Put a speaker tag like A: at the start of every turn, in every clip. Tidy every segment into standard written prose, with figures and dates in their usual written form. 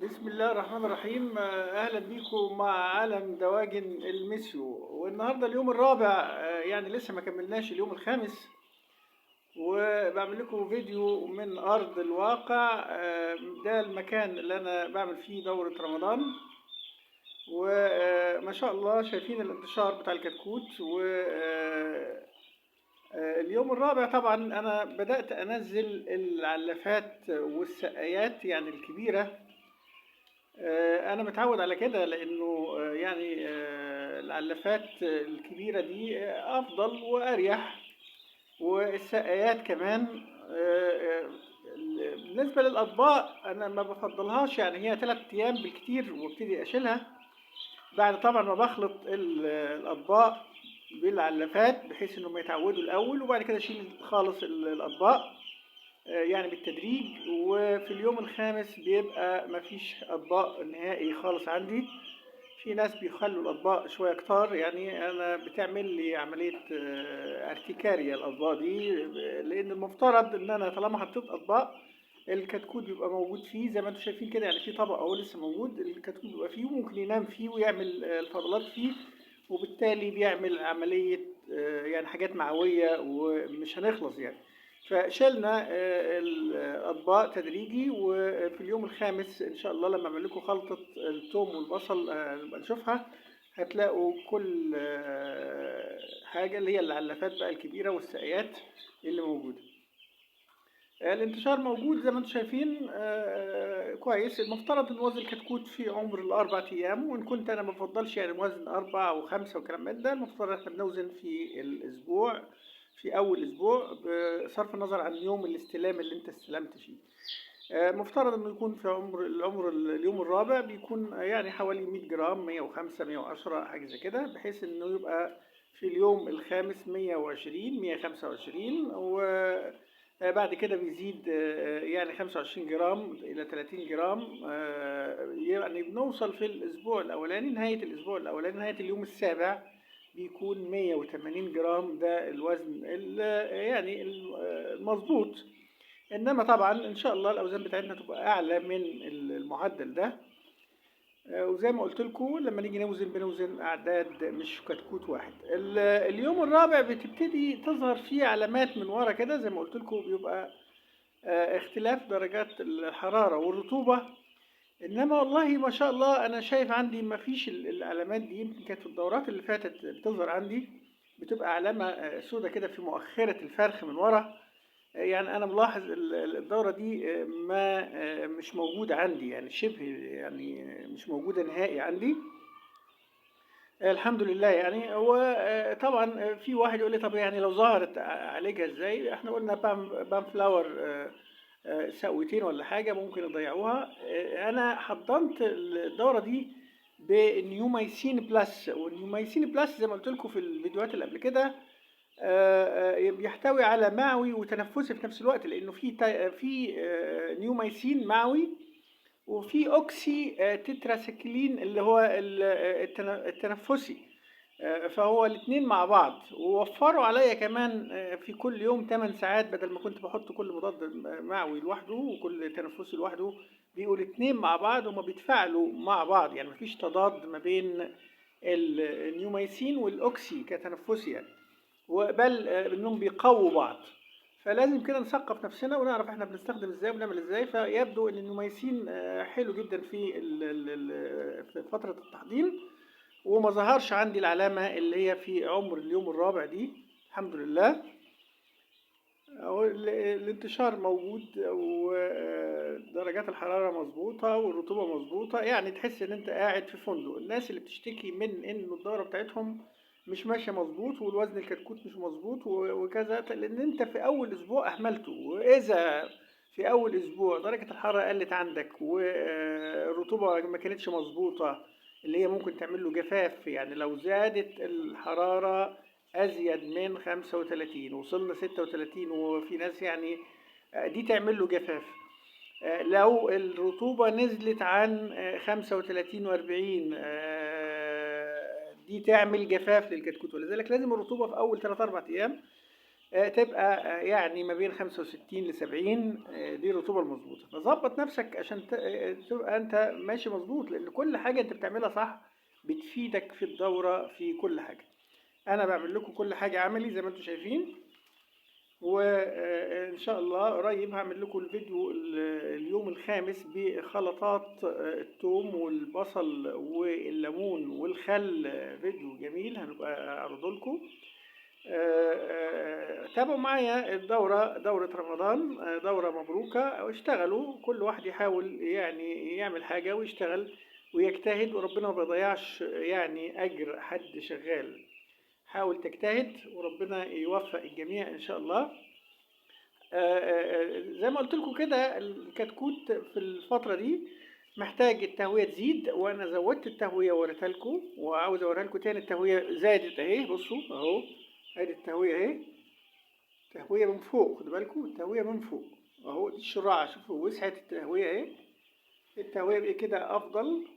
A: بسم الله الرحمن الرحيم. أهلا بيكم مع عالم دواجن المسيو. والنهارده اليوم الرابع، يعني لسه ما كملناش اليوم الخامس، وبعمل لكم فيديو من أرض الواقع. ده المكان اللي أنا بعمل فيه دورة رمضان، وما شاء الله شايفين الانتشار بتاع الكتكوت. اليوم الرابع طبعا أنا بدأت أنزل العلافات والسقايات يعني الكبيرة. أنا متعود على كده لأنه يعني العلافات الكبيرة دي أفضل وأريح، والسقايات كمان. بالنسبة للأطباق أنا ما بفضلهاش، يعني هي 3 أيام بالكتير وابتدي أشيلها بعد طبعا ما بخلط الأطباق بالعلافات بحيث إنهم يتعودوا الأول، وبعد كده أشيل خالص الأطباق يعني بالتدريج. وفي اليوم الخامس بيبقى مفيش أطباق نهائي خالص عندي. في ناس بيخلوا الأطباق شوية كتار، يعني أنا بتعمل لي عملية ارتكارية الأطباق دي، لأن المفترض إن أنا طالما حطيت أطباق الكتكوت بيبقى موجود فيه زي ما انتم شايفين كده، يعني في طبق أهو لسه موجود، الكتكوت بيبقى فيه وممكن ينام فيه ويعمل الفضلات فيه، وبالتالي بيعمل عملية يعني حاجات معوية ومش هنخلص يعني. فشلنا الأطباق تدريجي، وفي اليوم الخامس إن شاء الله لما أعمل لكم خلطة الثوم والبصل نبقى نشوفها، هتلاقوا كل حاجة اللي هي العلافات بقى الكبيرة والسقايات اللي موجودة. الانتشار موجود زي ما انتم شايفين كويس. المفترض ان وزن الكتكوت في عمر ال4 أيام، وان كنت انا ما بفضلش يعني وزن 4 أو 5 وكلام من ده. المفترض احنا بنوزن في الاسبوع، في اول اسبوع، بصرف النظر عن يوم الاستلام اللي انت استلمت فيه. مفترض انه يكون في العمر اليوم الرابع بيكون يعني حوالي 100 جرام، 105 110 حاجه زي كده، بحيث انه يبقى في اليوم الخامس 120 125. وبعد كده بيزيد يعني 25 جرام الى 30 جرام. يعني بنوصل في الاسبوع الاولاني، نهايه الاسبوع الاولاني، نهايه اليوم السابع، بيكون 180 جرام. ده الوزن يعني المظبوط. انما طبعا ان شاء الله الاوزان بتاعتنا تبقى اعلى من المعدل ده. وزي ما قلت لكم لما نيجي نوزن بنوزن اعداد مش كتكوت واحد. اليوم الرابع بتبتدي تظهر فيه علامات من ورا كده، زي ما قلت لكم بيبقى اختلاف درجات الحرارة والرطوبة. انما والله ما شاء الله انا شايف عندي ما فيش العلامات دي. يمكن كانت في الدورات اللي فاتت بتظهر عندي، بتبقى علامة سودة كده في مؤخرة الفرخ من ورا. يعني أنا ملاحظ الدورة دي ما مش موجودة عندي، يعني شبه يعني مش موجودة نهائي عندي. الحمد لله. يعني هو طبعا في واحد يقول لي طب يعني لو ظهرت أعالجها إزاي؟ إحنا قلنا بام فلاور سقوتين ولا حاجة ممكن يضيعوها. أنا حضنت الدورة دي بنيوميسين بلس. والنيوميسين بلس زي ما قلت لكم في الفيديوهات اللي قبل كده بيحتوي على معوي وتنفسي في نفس الوقت، لانه في نيوميسين معوي، وفي اوكسي تتراسيكلين اللي هو التنفسي. فهو الاثنين مع بعض. ووفروا عليا كمان في كل يوم 8 ساعات، بدل ما كنت بحط كل مضاد معوي لوحده وكل تنفسي لوحده، بيقول الاثنين مع بعض وما بيتفاعلوا مع بعض، يعني مفيش تضاد ما بين النيوميسين والاوكسي كتنفسي يعني، وبل انهم بيقووا بعض. فلازم كده نثقف نفسنا ونعرف احنا بنستخدم ازاي وبنعمل ازاي. فيبدو ان النيوميسين حلو جدا في فترة التحضير، وما ظهرش عندي العلامة اللي هي في عمر اليوم الرابع دي، الحمد لله. الانتشار موجود ودرجات الحرارة مظبوطة والرطوبة مظبوطة، يعني تحس ان انت قاعد في فندق. الناس اللي بتشتكي من ان الدورة بتاعتهم مش ماشية مظبوط والوزن الكتكوت مش مظبوط وكذا، لان انت في اول اسبوع اهملته. واذا في اول اسبوع درجة الحرارة قلت عندك والرطوبة ما كانتش مظبوطة، اللي هي ممكن تعمل له جفاف، يعني لو زادت الحرارة أزيد من 35 وصلنا 36 وفي ناس يعني دي تعمل له جفاف. لو الرطوبة نزلت عن 35 و40 دي تعمل جفاف للكتكوت. ولذلك لازم الرطوبة في أول 3 4 أيام تبقى يعني ما بين 65 ل70. دي الرطوبة المضبوطة. فضبط نفسك عشان تبقى انت ماشي مظبوط، لان كل حاجة انت بتعملها صح بتفيدك في الدورة في كل حاجة. انا بعمل لكم كل حاجة عملي زي ما انتم شايفين، وان شاء الله قريب هعمل لكم الفيديو اليوم الخامس بخلطات الثوم والبصل والليمون والخل. فيديو جميل هنبقى اعرضه لكم. تابعوا معايا الدورة، دورة رمضان دورة مبروكة، واشتغلوا كل واحد يحاول يعني يعمل حاجة ويشتغل ويجتهد، وربنا ما بيضيعش يعني أجر حد شغال. حاول تجتهد وربنا يوفق الجميع إن شاء الله. زي ما قلت لكم كده، الكتكوت في الفترة دي محتاج التهوية تزيد، وأنا زودت التهوية ووريتها لكم، وعاوز أوريها لكم تاني. التهوية زادت أهي، بصوا أهو، أدي التهوية أهي، تهوية من فوق، خدوا بالكم التهوية من فوق أهو، دي الشراعة، شوفوا وسعت التهوية أهي. التهوية بقى كده أفضل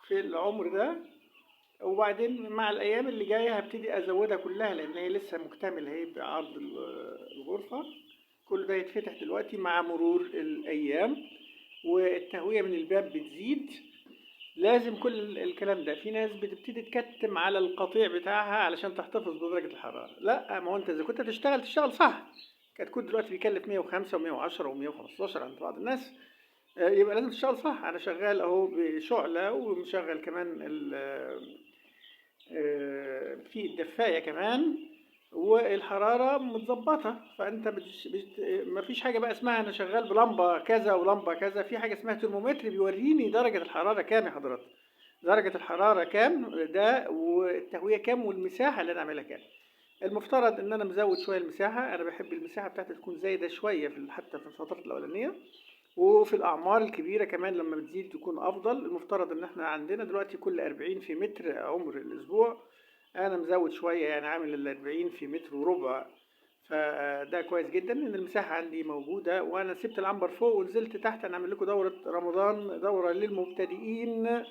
A: في العمر ده. وبعدين مع الأيام اللي جاية هبتدي أزودها كلها، لأن هي لسه مكتملة أهي بعرض الغرفة. كل ده يتفتح دلوقتي مع مرور الأيام، والتهوية من الباب بتزيد. لازم كل الكلام ده، في ناس بتبتدي تكتم على القطيع بتاعها علشان تحتفظ بدرجة الحرارة. لا، ما هو انت اذا كنت تشتغل صح. كتكوت دلوقتي بيكلف 105 و110 و115 عند بعض الناس. يبقى لازم تشتغل صح. انا شغال اهو بشعلة، ومشغل كمان في الدفاية كمان، والحرارة متظبطة. فأنت مفيش حاجة بقى اسمها أنا شغال بلمبة كذا ولمبة كذا. في حاجة اسمها ترمومتر بيوريني درجة الحرارة كام يا حضرات، درجة الحرارة كام ده، والتهوية كام، والمساحة اللي أنا أعملها كام. المفترض إن أنا مزود شوية المساحة. أنا بحب المساحة بتاعتي تكون زايدة شوية حتى في الفترات الأولانية، وفي الأعمار الكبيرة كمان لما بتزيد تكون أفضل. المفترض إن إحنا عندنا دلوقتي كل 40 في متر عمر الأسبوع. أنا مزود شوية، يعني عامل 40 في متر وربع. فده كويس جدا إن المساحة عندي موجودة. وأنا سبت العنبر فوق ونزلت تحت. أنا أعمل لكم دورة رمضان، دورة للمبتدئين.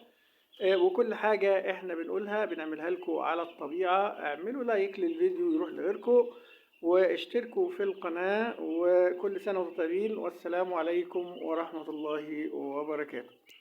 A: وكل حاجة إحنا بنقولها بنعملها لكم على الطبيعة. اعملوا لايك للفيديو يروح لغيركم، واشتركوا في القناة، وكل سنة وانتم طيبين، والسلام عليكم ورحمة الله وبركاته.